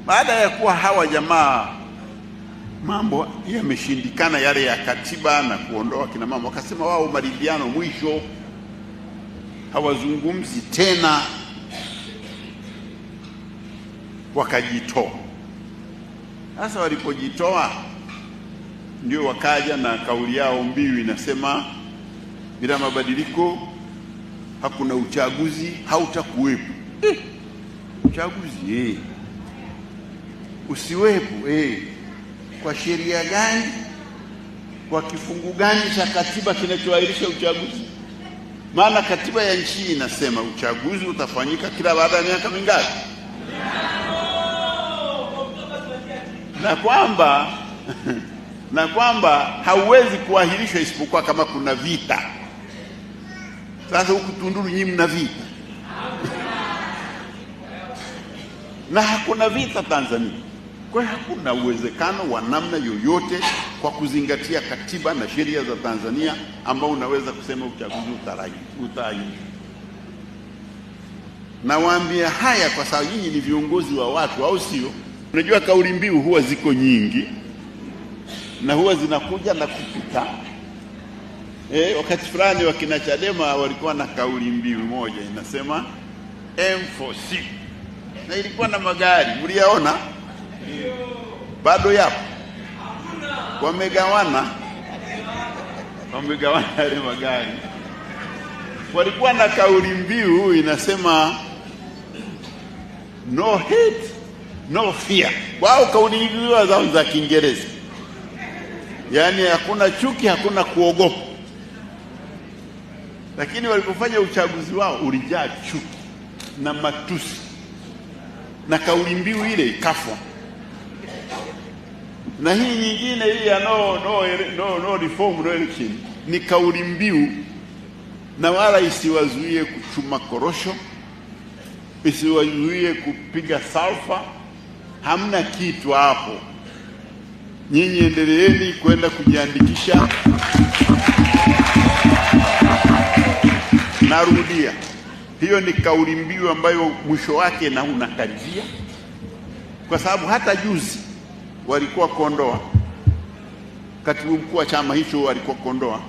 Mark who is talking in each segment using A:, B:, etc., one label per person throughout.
A: Baada ya kuwa hawa jamaa mambo yameshindikana yale ya katiba na kuondoa kina mama, wakasema wao maridhiano mwisho, hawazungumzi tena, wakajitoa. Sasa walipojitoa ndio wakaja na kauli yao mbiu inasema, bila mabadiliko hakuna uchaguzi, hautakuwepo. Uchaguzi usiwepo kwa sheria gani? Kwa kifungu gani cha katiba kinachoahirisha uchaguzi? Maana katiba ya nchi inasema uchaguzi utafanyika kila baada ya miaka mingapi, na kwamba hauwezi kuahirishwa isipokuwa kama kuna vita. Sasa huku Tunduru nyinyi mna vita na hakuna vita Tanzania. Kwa hiyo hakuna uwezekano wa namna yoyote kwa kuzingatia katiba na sheria za Tanzania ambao unaweza kusema uchaguzi utaahirishwa. Nawaambia haya kwa sababu nyinyi ni viongozi wa watu, au sio? Unajua kauli mbiu huwa ziko nyingi na huwa zinakuja na kupita. Wakati fulani wakina Chadema walikuwa na kauli mbiu moja inasema M4C, na ilikuwa na magari, mliyaona? Bado yapo, wamegawana yale magari. Walikuwa na kauli mbiu inasema no hate no fear. Wao kauli mbiu zao za Kiingereza, yaani hakuna chuki, hakuna kuogopa. Lakini walipofanya uchaguzi wao ulijaa chuki na matusi, na kauli mbiu ile ikafwa. Na hii nyingine hii ya no reform no election ni kauli mbiu, na wala isiwazuie kuchuma korosho, isiwazuie kupiga salfa. Hamna kitu hapo. Nyinyi endeleeni kwenda kujiandikisha. Narudia, hiyo ni kauli mbiu ambayo mwisho wake na unakaribia, kwa sababu hata juzi walikuwa Kondoa, katibu mkuu wa chama hicho alikuwa Kondoa,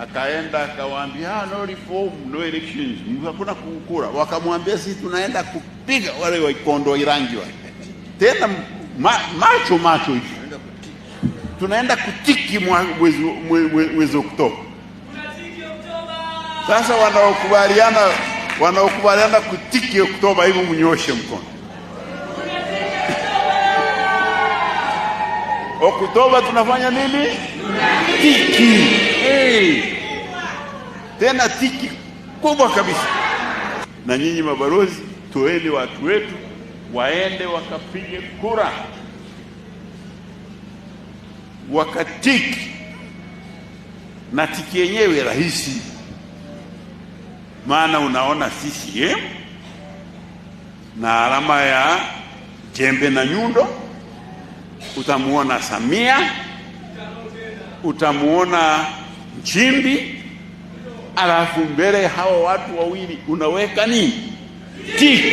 A: akaenda akawaambia no reform no elections, hakuna kukura. Wakamwambia sisi tunaenda kupiga wale wa Kondoa Irangi wale, tena macho hicho, tunaenda kutiki mwezi Oktoba. Sasa wanaokubaliana kutiki Oktoba, hivyo mnyoshe mkono. Oktoba tunafanya nini? Tiki. Tena tiki kubwa kabisa. Na nyinyi mabalozi, toeni watu wetu waende wakapige kura, wakatiki. Na tiki yenyewe rahisi, maana unaona CCM na alama ya jembe na nyundo, utamuona Samia, utamuona Nchimbi, alafu mbele hawa watu wawili unaweka nini? Tiki.